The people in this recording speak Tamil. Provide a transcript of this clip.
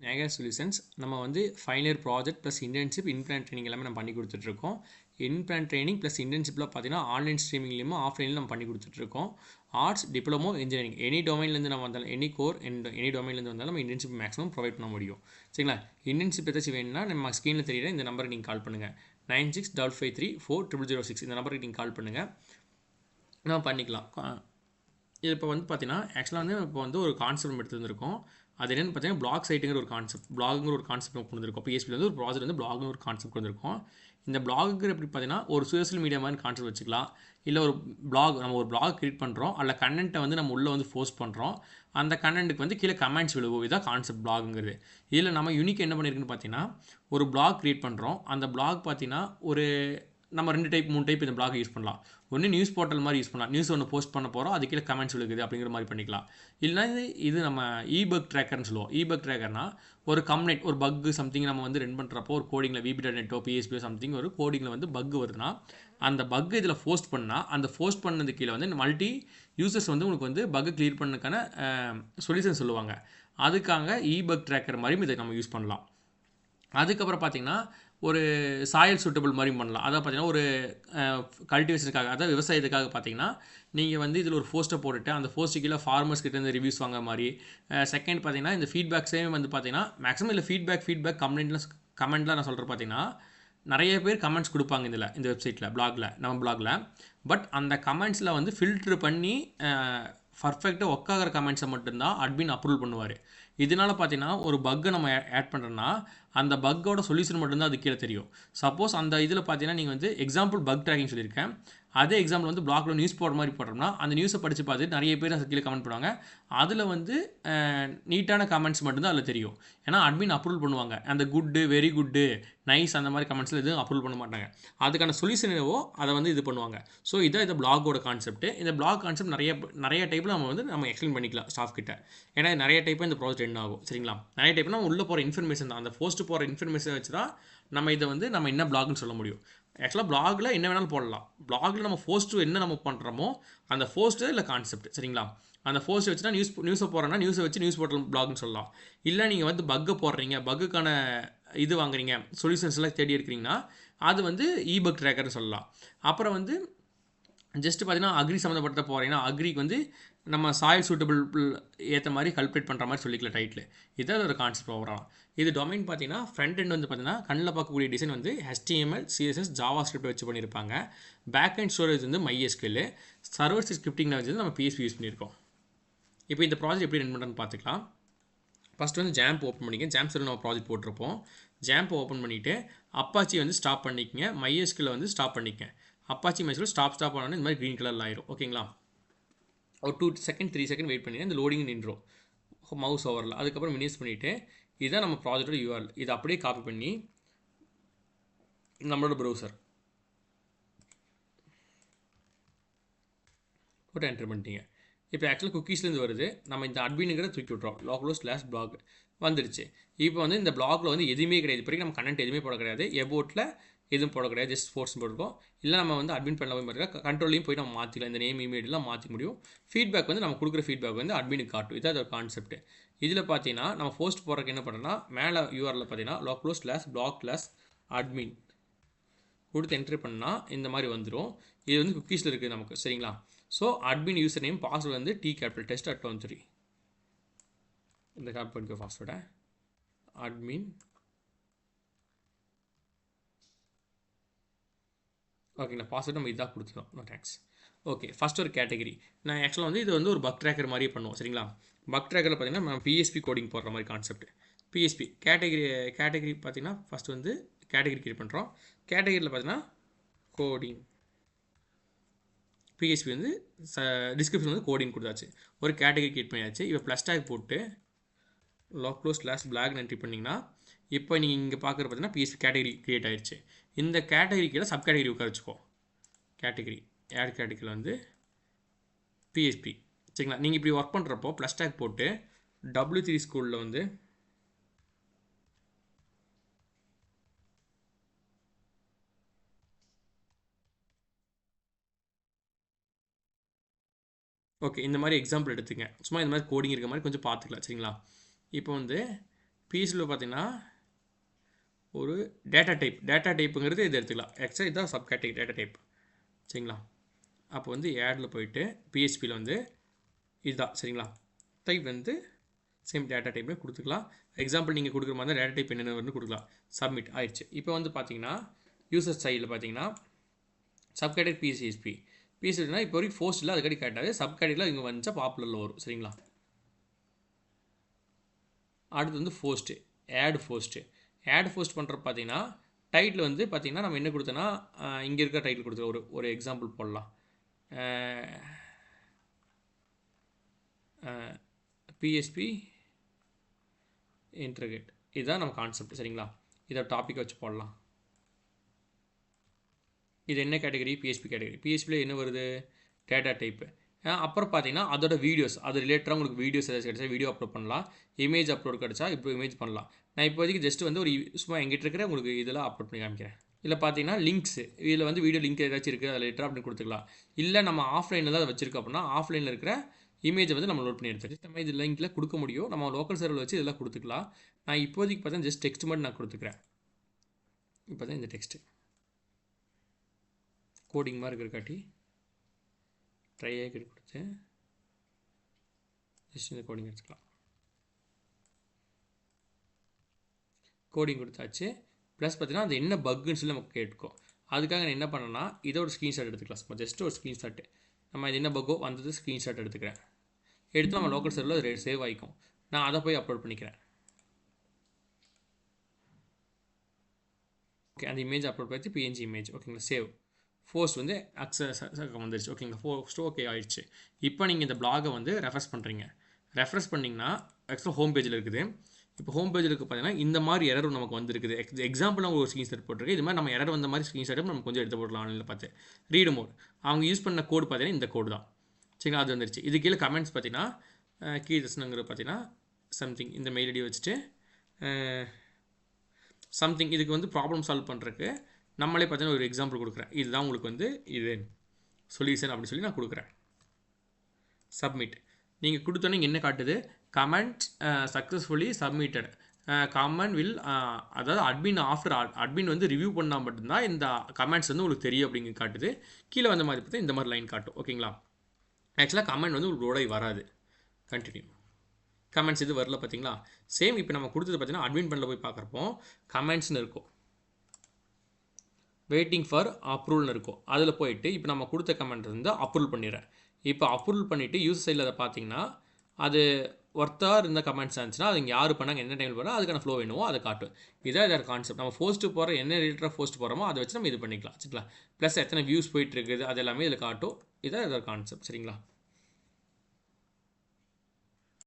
நேகா சொல்யூஷன்ஸ் நம்ம வந்து final year project plus internship in plant training எல்லாமே நம்ம பண்ணி கொடுத்துட்ருக்கோம். இன்பிளான் ட்ரைனிங் ப்ளஸ் இன்டர்ன்ஷிப்பில் பார்த்தீங்கன்னா ஆன்லைன் ஸ்ட்ரீமிங்லேயும் ஆஃப்லைன்லையும் நம்ம பண்ணி கொடுத்துட்ருக்கோம். ஆர்ட்ஸ், டிப்ளமோ, இன்ஜினியரிங் எனி டொமைன்லேருந்து நம்ம வந்தாலும் எனி கோர் எனி டொமைன்லேருந்து வந்தாலும் நம்ம இன்டர்ன்ஷிப் மேக்ஸிமம் ப்ரொவைட் பண்ண முடியும். சரிங்களா? இன்டர்ன்ஷிப் ஏதாச்சும் வேணும்னா நம்ம ஸ்க்ரீனில் தெரியுற இந்த நம்பருக்கு நீங்கள் கால் பண்ணுங்கள். 9655340006 இந்த நம்பருக்கு நீங்கள் கால் பண்ணுங்கள், நம்ம பண்ணிக்கலாம். இது இப்போ வந்து பார்த்தீங்கன்னா ஆக்சுவலாக வந்து இப்போ வந்து ஒரு கான்செப்ட் எடுத்து வந்திருக்கோம். அது என்னென்னு பார்த்தீங்கன்னா பிளாக் சைட்டுங்கிற ஒரு கான்செப்ட், பிளாகுங்கிற ஒரு கான்செப்ட் கொண்டு வந்திருக்கோம். PHP வந்து ஒரு ப்ராஜெக்ட் வந்து பிளாகுங்கிற ஒரு கான்செப்ட் கொண்டு வந்திருக்கோம். இந்த பிளாகுங்கிற எப்படி பார்த்தீங்கன்னா ஒரு சோஷியல் மீடியா மாதிரி கான்செப்ட் வச்சுக்கலாம். இல்லை ஒரு பிளாக், நம்ம ஒரு பிளாக் கிரியேட் பண்ணுறோம், அதில் கண்டென்ட்டை வந்து நம்ம உள்ளே வந்து போஸ்ட் பண்ணுறோம். அந்த கண்டென்ட்டுக்கு வந்து கீழே கமெண்ட்ஸ் விழுவோம். இதுதான் கான்செப்ட் பிளாகுங்கிறது. இதில் நம்ம யூனிக் என்ன பண்ணியிருக்குன்னு பார்த்தீங்கன்னா ஒரு பிளாக் கிரியேட் பண்ணுறோம். அந்த பிளாக் பார்த்தீங்கன்னா ஒரு நம்ம 2 டைப் 3 டைப் இந்த பிளாக் யூஸ் பண்ணலாம். ஒன்று நியூஸ் போர்ட்டல் மாதிரி யூஸ் பண்ணலாம். நியூஸ் ஒன்று போஸ்ட் பண்ண போகிறோம், அது கீழே கமெண்ட்ஸ் விழுகுது அப்படிங்கிற மாதிரி பண்ணிக்கலாம். இல்லைனா இது நம்ம இபக் ட்ராக்கர்னு சொல்லுவோம். இபக் ட்ராக்கர்னா ஒரு கம்ப்ளைண்ட், ஒரு பக்கு சம்திங் நம்ம வந்து ரன் பண்ணுறப்போ ஒரு கோடிங்கில் VB.NETஓ PHP சம்திங் ஒரு கோடிங்கில் வந்து பக்கு வருதுன்னா அந்த பக்கு இதில் போஸ்ட் பண்ணால் அந்த போஸ்ட் பண்ணது கீழே வந்து மல்டி யூசர்ஸ் வந்து உங்களுக்கு வந்து பக்கு கிளியர் பண்ணதுக்கான சொல்யூஷன் சொல்லுவாங்க. அதுக்காக இபக் ட்ராக்கர் மாதிரியும் இதை நம்ம யூஸ் பண்ணலாம். அதுக்கப்புறம் பார்த்தீங்கன்னா ஒரு சாயில் சூட்டபிள் மாதிரி பண்ணலாம். அதாவது பார்த்தீங்கன்னா ஒரு கல்டிவேஷனுக்காக, அதாவது விவசாயத்துக்காக பார்த்தீங்கன்னா நீங்கள் வந்து இதில் ஒரு போஸ்ட்டை போட்டுட்டு அந்த போஸ்ட்டு கீழே ஃபார்மர்ஸ் கிட்ட இருந்து ரிவ்யூஸ் வாங்குற மாதிரி. செகண்ட் பார்த்தீங்கன்னா இந்த ஃபீட்பேக்ஸே வந்து பார்த்தீங்கன்னா மேக்ஸிமம் இல்லை ஃபீட்பேக் கமெண்ட்லாம் நான் சொல்கிறேன். பார்த்தீங்கன்னா நிறைய பேர் கமெண்ட்ஸ் கொடுப்பாங்க இந்த வெப்சைட்டில், நம்ம பிளாகில். பட் அந்த கமெண்ட்ஸில் வந்து ஃபில்ட்ரு பண்ணி பர்ஃபெக்டாக ஒர்க் ஆகிற கமெண்ட்ஸை மட்டும்தான் அட்மின் அப்ரூவல் பண்ணுவார். இதனால் பார்த்தீங்கன்னா ஒரு பக்கை நம்ம ஆட் பண்ணுறோன்னா அந்த பக்கோட சொல்யூஷன் மட்டும்தான் அது கீழே தெரியும். சப்போஸ் அந்த இதில் பார்த்தீங்கன்னா நீங்கள் வந்து எக்ஸாம்பிள் பக் ட்ராக்கிங் சொல்லியிருக்கேன், அதே எக்ஸாம்பிள் வந்து பிளாகில் நியூஸ் போடுற மாதிரி போடுறோம்னா அந்த நியூஸை படித்து பார்த்துட்டு நிறைய பேர் அது கீழே கமெண்ட் பண்ணுவாங்க. அதில் வந்து நீட்டான கமெண்ட்ஸ் மட்டும்தான் அதில் தெரியும். ஏன்னா அட்மின் அப்ரூவல் பண்ணுவாங்க. அந்த குட்டு, வெரி குட்டு, நைஸ் அந்த மாதிரி கமெண்ட்ஸில் எதுவும் அப்ரூவல் பண்ண மாட்டாங்க. அதுக்கான சொல்யூஷன் என்னவோ அதை வந்து இது பண்ணுவாங்க. ஸோ இதான் இந்த பிளாகோட கான்செப்ட். இந்த பிளாக் கான்செப்ட் நிறைய டைப்பில் நம்ம எக்ஸ்பிளைன் பண்ணிக்கலாம் ஸ்டாஃப் கிட்ட. ஏன்னா நிறைய டைப்பாக இந்த ப்ராஜெக்ட் என்ன ஆகும். சரிங்களா? நிறைய டைப்னா உள்ளே போகிற இன்ஃபர்மேஷன் தான், அந்த போஸ்ட் போகிற இன்ஃபர்மேஷன் வச்சு தான் நம்ம இதை வந்து நம்ம என்ன பிளாக்னு சொல்ல முடியும். ஆக்சுவலாக பிளாகில் என்ன வேணாலும் போடலாம். பிளாகில் நம்ம போஸ்ட்டு என்ன நம்ம பண்ணுறோமோ அந்த போஸ்ட்டு இல்லை கான்செப்ட். சரிங்களா? அந்த போஸ்ட் வச்சுன்னா நியூஸை போடுறேன்னா நியூஸை வச்சு நியூஸ் போர்ட்டல் பிளாக்னு சொல்லலாம். இல்லை நீங்கள் வந்து பக்கை போடுறீங்க, பக்குக்கான இது வாங்குறீங்க, சொல்யூஷன்ஸ் எல்லாம் தேடி எடுக்கிறீங்கன்னா அது வந்து இபக் ட்ராக்கர்னு சொல்லலாம். அப்புறம் வந்து ஜஸ்ட் பார்த்தீங்கன்னா அக்ரி சம்மந்தப்பட்ட போகிறீங்கன்னா அக்ரிக்கு வந்து நம்ம சாயில் சூட்டபிள் ஏற்ற மாதிரி கல்குலேட் பண்ணுற மாதிரி சொல்லிக்கலாம் டைட்டில். இதான் ஒரு கான்செப்ட் ஓவரால். இது டொமைன் பார்த்தீங்கன்னா ஃப்ரண்ட் எண்ட் வந்து பார்த்தீங்கன்னா கண்ணில் பார்க்கக்கூடிய டிசைன் வந்து HTML, CSS, JavaScript வச்சு பண்ணியிருப்பாங்க. பேக் அண்ட் ஸ்டோரேஜ் வந்து MySQL, சர்வர் ஸ்கிரிப்டிங் வந்து நம்ம PHP யூஸ் பண்ணியிருக்கோம். இப்போ இந்த ப்ராஜெக்ட் எப்படி ரன் பண்ணுறதுன்னு பார்த்துக்கலாம். ஃபஸ்ட்டு வந்து ஜாம்ப் ஓப்பன் பண்ணிக்க. ஜாம்ப் சர்வர் நம்ம ப்ராஜெக்ட் போட்டிருப்போம். ஜாம்ப் ஓப்பன் பண்ணிவிட்டு அப்பாச்சி வந்து ஸ்டாப் பண்ணிக்கங்க, MySQL வந்து ஸ்டாப் பண்ணிக்கங்க. அப்பாச்சி MySQL ஸ்டாப் ஆனோன்னு இந்த மாதிரி க்ரீன் கலரில் ஆயிரும். ஓகேங்களா? ஒரு 2 செகண்ட் 3 செகண்ட் வெயிட் பண்ணி இந்த லோடிங் நின்றோம் மவுஸ் ஓவரில். அதுக்கப்புறம் மினிமைஸ் பண்ணிவிட்டு இதுதான் நம்ம ப்ராஜெக்டோட URL. இதை அப்படியே காப்பி பண்ணி நம்மளோட ப்ரௌசர் போட்டு என்டர் பண்ணிட்டீங்க. இப்போ ஆக்சுவலாக குக்கீஸ்லேருந்து வருது. நம்ம இந்த அட்மினுங்கிற தூக்கி விட்றோம். localhost/blog வந்துடுச்சு. இப்போ வந்து இந்த பிளாகில் வந்து எதுவுமே கிடையாது. இப்போதைக்கு நம்ம கண்டென்ட் எதுவுமே போட கிடையாது. எபோட்டில் எதுவும் போட கிடையாது. ஜஸ்ட் ஃபோர்ஸ் போட்டிருக்கோம். இல்லை நம்ம வந்து அட்மின் பண்ண போய் பார்த்தீங்கன்னா கண்ட்ரோலையும் போய் நம்ம மாற்றிக்கலாம். இந்த நேம் இமெயிலெலாம் மாற்றிக்க முடியும். ஃபீட்பேக் வந்து நம்ம கொடுக்குற ஃபீட்பேக் வந்து அட்மினுக்கு காட்டும். இதான் ஒரு கான்செப்ட். இதில் பார்த்தீங்கன்னா நம்ம போஸ்ட் போடுறதுக்கு என்ன பண்ணுறோன்னா மேலே URL பார்த்தீங்கன்னா localhost/blog/admin கொடுத்து என்ட்ரி பண்ணால் இந்த மாதிரி வந்துடும். இது வந்து குக்கீஸில் இருக்குது நமக்கு. சரிங்களா? So admin user name password வந்து tcapitaltest@13. இந்த காப்பி பண்ணிக்கோ பாஸ்வேர்டை. அட்மின் ஓகேங்களா? பாஸ்வேர்டு நம்ம இதாக கொடுத்துருவோம். No thanks. ஓகே, ஃபஸ்ட் ஒரு கேட்டகரி. நான் ஆக்சுவலாக வந்து இது வந்து ஒரு பக் ட்ராக்கர் மாதிரியே பண்ணுவோம். சரிங்களா? பக் ட்ராக்கரில் பார்த்தீங்கன்னா நம்ம PHP கோடிங் போடுற மாதிரி கான்செப்ட். PHP கேட்டகரி பார்த்தீங்கன்னா ஃபஸ்ட்டு வந்து கேட்டகரி கிரியேட் பண்ணுறோம். கேட்டகரியில் பார்த்தீங்கன்னா கோடிங், PHP வந்து டிஸ்கிரிப்ஷன் வந்து கோடிங் கொடுத்தாச்சு. ஒரு கேட்டகரி கிரியேட் பண்ணியாச்சு. இப்போ ப்ளஸ் டேக் போட்டு localhost/blog என்ட்ரி பண்ணிங்கன்னா இப்போ நீங்கள் இங்கே பார்க்குற பார்த்தீங்கன்னா PHP கேட்டகரி கிரியேட் ஆயிடுச்சு. இந்த கேட்டகரி கீழே சப் கேட்டகரி உட்கார வச்சுக்கோ. கேட்டகரி ஆட் கேட்டகரியில் வந்து PHP. சரிங்களா? நீங்கள் இப்படி ஒர்க் பண்ணுறப்போ ப்ளஸ் டேக் போட்டு W3 ஸ்கூலில் வந்து ஓகே இந்த மாதிரி எக்ஸாம்பிள் எடுத்துங்க. சும்மா இந்த மாதிரி கோடிங் இருக்க மாதிரி கொஞ்சம் பார்த்துக்கலாம். சரிங்களா? இப்போ வந்து பிஎஸ்பியில் பார்த்தீங்கன்னா ஒரு டேட்டா டைப்புங்கிறது இது எடுத்துக்கலாம். ஆக்சுவலாக இதுதான் சப் கேட்டகரி டேட்டா டைப். சரிங்களா? அப்போ வந்து ஆடில் போயிட்டு பிஎஸ்பியில் வந்து இதுதான். சரிங்களா? டைப் வந்து சேம் டேட்டா டைப்பே கொடுத்துக்கலாம். எக்ஸாம்பிள் நீங்கள் கொடுக்குற மாதிரி டேட்டா டைப் என்னென்ன வந்து கொடுக்கலாம். சப்மிட் ஆயிடுச்சு. இப்போ வந்து பார்த்தீங்கன்னா யூசர் சைடில் பார்த்தீங்கன்னா சப் கேட்டகரி பிஎஸ்பினா இப்போ வரைக்கும் ஃபோஸ்ட்டில் அதுக்கடி கேட்டாது. சப் கேட்டகரியில் இங்கே வந்துச்சா பாப்புலரில் வரும். சரிங்களா? அடுத்து வந்து ஆட் போஸ்ட் பண்ணுற பார்த்தீங்கன்னா டைட்டில் வந்து பார்த்தீங்கன்னா நம்ம என்ன கொடுத்தோன்னா இங்கே இருக்கிற டைட்டில் கொடுத்துருக்கோம். ஒரு எக்ஸாம்பிள் போடலாம். பிஎஸ்பி இன்டர்கேட் இதுதான் நம்ம கான்செப்ட். சரிங்களா? இதை டாப்பிக்கை வச்சு போடலாம். இது என்ன கேட்டகரி? BSP category. பிஎஸ்பியில் என்ன வருது? Data type. அப்புறம் பார்த்தீங்கன்னா அதோட வீடியோஸ் அது ரிலேட்டடாக உங்களுக்கு வீடியோஸ் ஏதாச்சும் கிடச்சா வீடியோ அப்லோட் பண்ணலாம். இமேஜ் அப்லோட் கிடச்சா இப்போ இமேஜ் பண்ணலாம். நான் இப்போதைக்கு ஜஸ்ட் வந்து ஒரு சும்மா எங்கிட்ட இருக்கிற உங்களுக்கு இதெல்லாம் அப்லோட் பண்ணி காமிக்கிறேன். இதில் பார்த்தீங்கன்னா லிங்க்ஸ் இதில் வந்து வீடியோ லிங்க் ஏதாச்சும் இருக்குது அதில் லெட்டர் அப்படின்னு கொடுத்துக்கலாம். இல்லை நம்ம ஆஃப்லைனில் தான் அதை வச்சிருக்கோம் அப்படின்னா ஆஃப்லைனில் இருக்கிற இமேஜை வந்து நம்ம லோட் பண்ணி எடுத்துக்கலாம். நம்ம இது லிங்க்கில் கொடுக்க முடியும். நம்ம லோக்கல் சர்வரில் வச்சு இதெல்லாம் கொடுத்துக்கலாம். நான் இப்போதைக்கு பார்த்தா ஜஸ்ட் டெக்ஸ்ட் மட்டும் நான் கொடுத்துக்கிறேன். இப்போ தான் இந்த டெக்ஸ்ட்டு கோடிங் மாதிரி இருக்கிற காட்டி ட்ரை ஆகி கொடுத்து ஜஸ்ட் இந்த கோடிங் எடுத்துக்கலாம். கோடிங் கொடுத்தாச்சு. ப்ளஸ் பார்த்தீங்கன்னா அது என்ன பக்குன்னு சொல்லி நமக்கு கேட்டுக்கோ. அதுக்காக நான் என்ன பண்ணேன்னா இதோட ஸ்க்ரீன்ஷாட் எடுத்துக்கலாம். ஜஸ்ட் ஒரு ஸ்க்ரீன்ஷாட்டு நம்ம இது என்ன பக்கோ வந்தது ஸ்க்ரீன்ஷாட் எடுத்துக்கிறேன். எடுத்து நம்ம லோக்கல் சர்வரில் அது சேவ் ஆகிக்கும். நான் அதை போய் அப்லோட் பண்ணிக்கிறேன். ஓகே அந்த இமேஜ் அப்லோட் பண்ணி பிஎன்ஜி இமேஜ். ஓகேங்களா? சேவ் போஸ்ட் வந்து அக்சஸ் வந்துருச்சு. ஓகேங்களா? போஸ்ட் ஓகே ஆயிடுச்சு. இப்போ நீங்கள் இந்த பிளாகை வந்து ரெஃப்ரெஷ் பண்ணுறீங்க. ரெஃப்ரெஷ் பண்ணிங்கன்னா ஆக்சுவலாக ஹோம் பேஜில் இருக்குது. இப்போ ஹோம் பேஜில் இருக்குது பார்த்தீங்கன்னா இந்த மாதிரி எரர் நமக்கு வந்துருக்குது. எக்ஸாம்பிள் அவங்க ஒரு ஸ்க்ரீன்ஷாட் போட்டிருக்கு. இது மாதிரி நம்ம எரர் வந்த மாதிரி ஸ்க்ரீன்ஷாட்டும் நம்ம கொஞ்சம் எடுத்து போடலாம். ஆன்லைனில் பார்த்து ரீடு மோட் அவங்க யூஸ் பண்ண கோடு பார்த்தீங்கன்னா இந்த கோடு தான். சரிங்களா? அது வந்துருச்சு. இது கீழே கமெண்ட்ஸ் பார்த்தீங்கன்னா கீழே பார்த்தீங்கன்னா சம்திங் இந்த மெயில் ஐடி வச்சுட்டு சம்திங் இதுக்கு வந்து ப்ராப்ளம் சால்வ் பண்ணுறதுக்கு நம்மளே பார்த்தீங்கன்னா ஒரு எக்ஸாம்பிள் கொடுக்குறேன். இதுதான் உங்களுக்கு வந்து இது சொல்யூஷன் அப்படின்னு சொல்லி நான் கொடுக்குறேன். சப்மிட் நீங்கள் கொடுத்தோன்னே என்ன காட்டுது? Comment successfully submitted. Comment will அதாவது அட்மின் வந்து ரிவ்யூ பண்ணால் மட்டும்தான் இந்த கமெண்ட்ஸ் வந்து உங்களுக்கு தெரியும் அப்படிங்க காட்டுது. கீழே வந்த மாதிரி பார்த்தா இந்த மாதிரி லைன் காட்டும். ஓகேங்களா? ஆக்சுவலாக கமெண்ட் வந்து உங்களுக்கு உடை வராது. கண்டினியூ கமெண்ட்ஸ் இது வரல பார்த்தீங்களா? சேம் இப்போ நம்ம கொடுத்தது பார்த்தீங்கன்னா அட்மின் பண்ணல போய் பார்க்குறப்போ கமெண்ட்ஸ்னு இருக்கும். வெயிட்டிங் ஃபார் அப்ரூவல்னு இருக்கும். அதில் போயிட்டு இப்போ நம்ம கொடுத்த கமெண்ட் வந்து அப்ரூவல் பண்ணிடுறேன். இப்போ அப்ரூவல் பண்ணிவிட்டு யூஸ் சைடில் அதை பார்த்தீங்கன்னா அது ஒர்த்தாக இருந்த கமெண்ட்ஸ் இருந்துச்சுன்னா அது யார் பண்ணாங்க என்ன டைமில் பண்ணால் அதுக்கான ஃப்ளோ வேணுமோ அதை காட்டும். இதான் இதோட கான்செப்ட். நம்ம போஸ்ட்டு போகிற என்ன ரிலேட்டடாக போஸ்ட் போகிறோமோ அதை வச்சு நம்ம இது பண்ணிக்கலாம். சரிங்களா? ப்ளஸ் எத்தனை வியூஸ் போயிட்டு இருக்குது அது எல்லாமே இதில் காட்டும். இதான் இதோட கான்செப்ட். சரிங்களா?